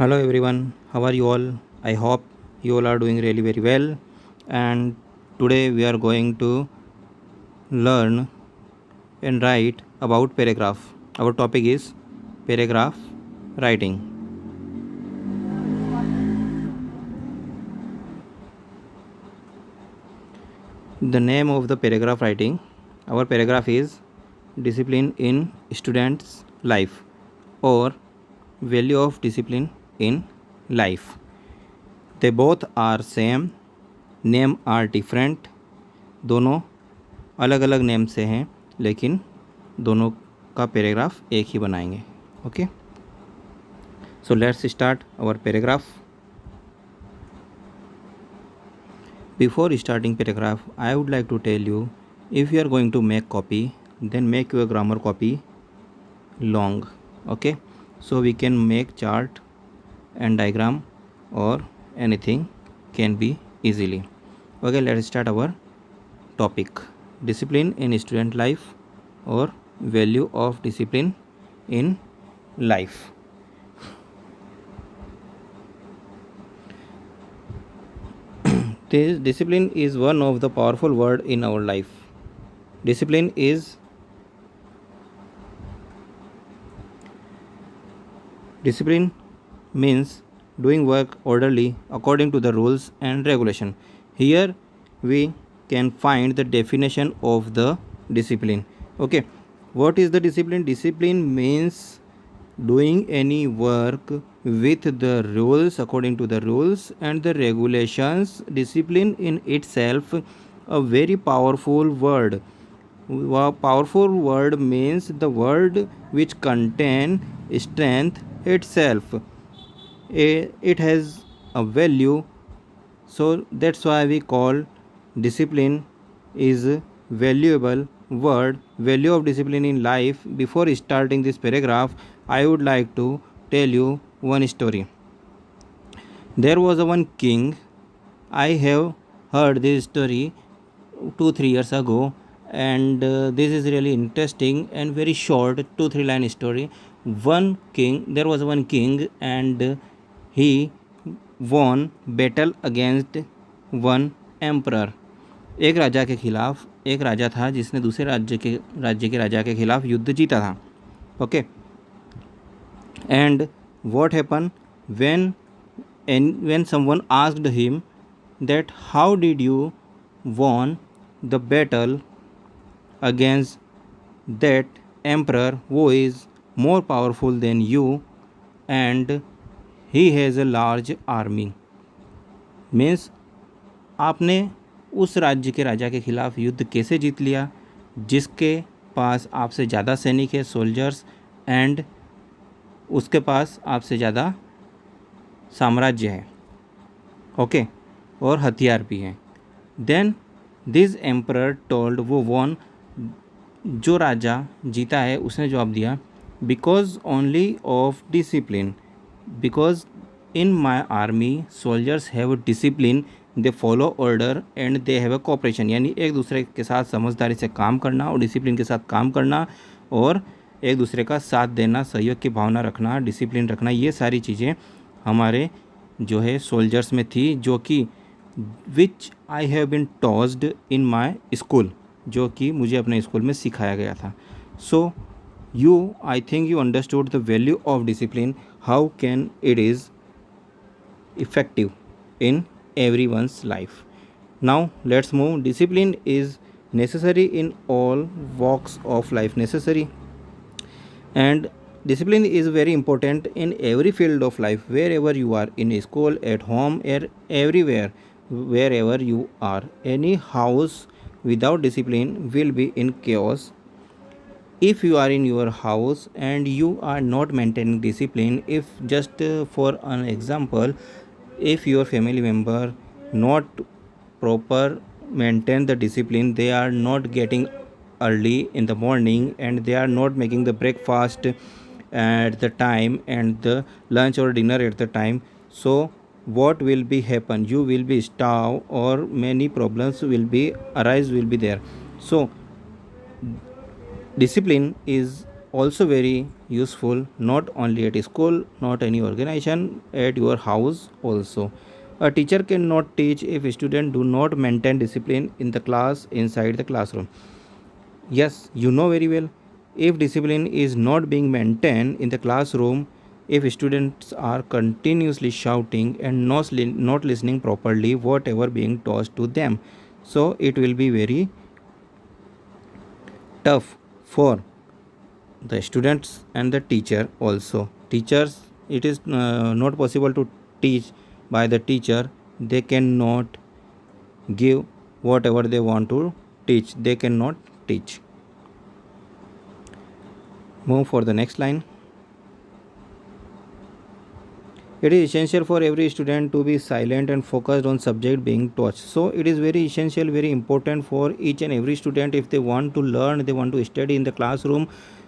Hello everyone, how are you all? I hope you all are doing really very well. And today we are going to learn and write about paragraph. Our topic is paragraph writing. The name of the paragraph writing, our paragraph is discipline in students' life or value of discipline in life. They both are same, name are different. दोनों अलग अलग name से हैं लेकिन दोनों का paragraph एक ही बनाएंगे. Okay, so let's start our paragraph. Before starting paragraph I would like to tell you, if you are going to make copy then make your grammar copy long. Okay, so we can make chart and diagram or anything can be easily. Okay, let's start our topic. Discipline in student life or value of discipline in life. This discipline is one of the powerful word in our life. Discipline means doing work orderly according to the rules and regulation. Here we can find the definition of the discipline. Okay, what is the discipline? Discipline means doing any work with the rules, according to the rules and the regulations. Discipline in itself a very powerful word. Powerful word means the word which contain strength itself. It has a value, so that's why we call discipline is a valuable word. Value of discipline in life. Before starting this paragraph, I would like to tell you one story. There was a one king. I have heard this story 2-3 years ago, and this is really interesting and very short 2-3 line story. There was one king, and he won battle against one emperor. एक राजा के खिलाफ एक राजा था जिसने दूसरे राज्य के राजा के खिलाफ युद्ध जीता था. Okay, and what happen when someone asked him that how did you won the battle against that emperor who is more powerful than you and he has a large army. Means आपने उस राज्य के राजा के खिलाफ युद्ध कैसे जीत लिया जिसके पास आपसे ज़्यादा सैनिक है, सोल्जर्स, एंड उसके पास आपसे ज़्यादा साम्राज्य है. ओके, और हथियार भी हैं. देन दिस एम्परर टोल्ड, वो वॉन, जो राजा जीता है उसने जवाब दिया, because only of discipline. Because in my army soldiers have discipline, they follow order and they have a cooperation. यानी एक दूसरे के साथ समझदारी से काम करना और डिसिप्लिन के साथ काम करना और एक दूसरे का साथ देना, सहयोग की भावना रखना, डिसिप्लिन रखना, ये सारी चीज़ें हमारे जो है सोल्जर्स में थी, जो कि which I have been tossed in my school, जो कि मुझे अपने स्कूल में सिखाया गया था. सो I think you understood the value of discipline, how can it is effective in everyone's life. Now let's move. Discipline is necessary in all walks of life, necessary, and discipline is very important in every field of life, wherever you are, in school, at home, everywhere, wherever you are. Any house without discipline will be in chaos. If you are in your house and you are not maintaining discipline, if just for an example, if your family member not proper maintain the discipline, they are not getting early in the morning and they are not making the breakfast at the time and the lunch or dinner at the time, so what will be happen? You will be starved or many problems will be there. So discipline is also very useful not only at school, not any organization, at your house also. A teacher cannot teach if students do not maintain discipline in the class inside the classroom. Yes, you know very well. If discipline is not being maintained in the classroom, if students are continuously shouting and not listening properly whatever being taught to them, so it will be very tough for the students and the teacher also. Teachers, it is not possible to teach by the teacher. They cannot give whatever they want to teach. They cannot teach. Move for the next line. It is essential for every student to be silent and focused on subject being taught. So it is very essential, very important for each and every student. If they want to learn, they want to study in the classroom,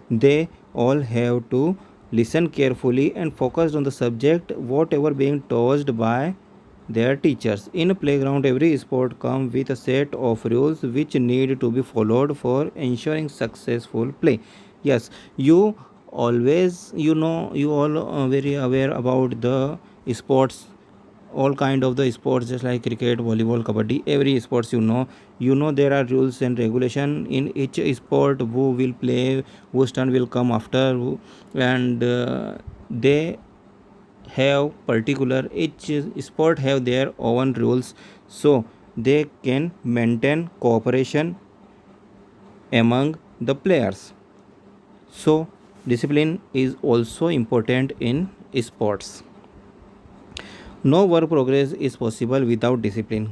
they all have to listen carefully and focus on the subject whatever being taught by their teachers. In a playground, every sport comes with a set of rules which need to be followed for ensuring successful play. Yes, you always, you all are very aware about the sports, all kind of the sports, just like cricket, volleyball, kabaddi, every sports, there are rules and regulation in each sport, who will play, whose turn will come after and they have particular, each sport have their own rules, so they can maintain cooperation among the players. So discipline is also important in sports. No work progress is possible without discipline.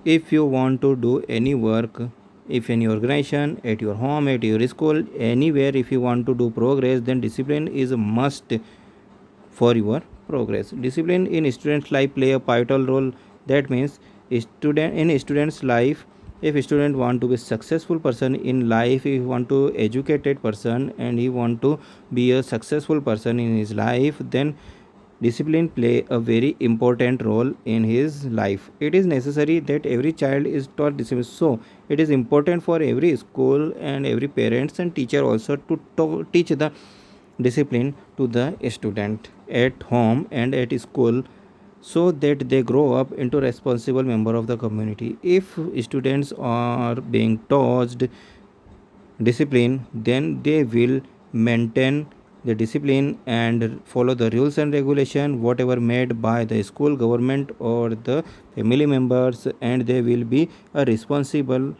If you want to do any work, if any organization, at your home, at your school, anywhere, if you want to do progress, then discipline is a must for your progress. Discipline in students' life play a pivotal role. That means students' life, if a student want to be successful person in life, if he want to educated person and he want to be a successful person in his life, then discipline play a very important role in his life. It is necessary that every child is taught discipline. So it is important for every school and every parents and teacher also to teach the discipline to the student at home and at school, so that they grow up into responsible member of the community. If students are being taught discipline, then they will maintain the discipline and follow the rules and regulation whatever made by the school, government or the family members, and they will be a responsible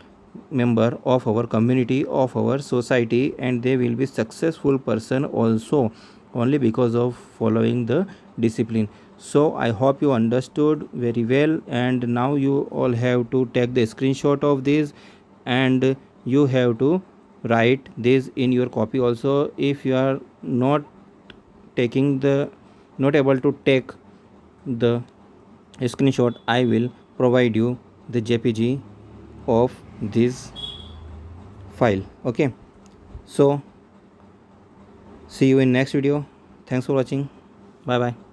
member of our community, of our society, and they will be successful person also, only because of following the discipline. So I hope you understood very well, and now you all have to take the screenshot of this, and you have to write this in your copy also. If you are not taking the not able to take the screenshot, I will provide you the jpg of this file. Okay, so see you in next video. Thanks for watching. Bye bye.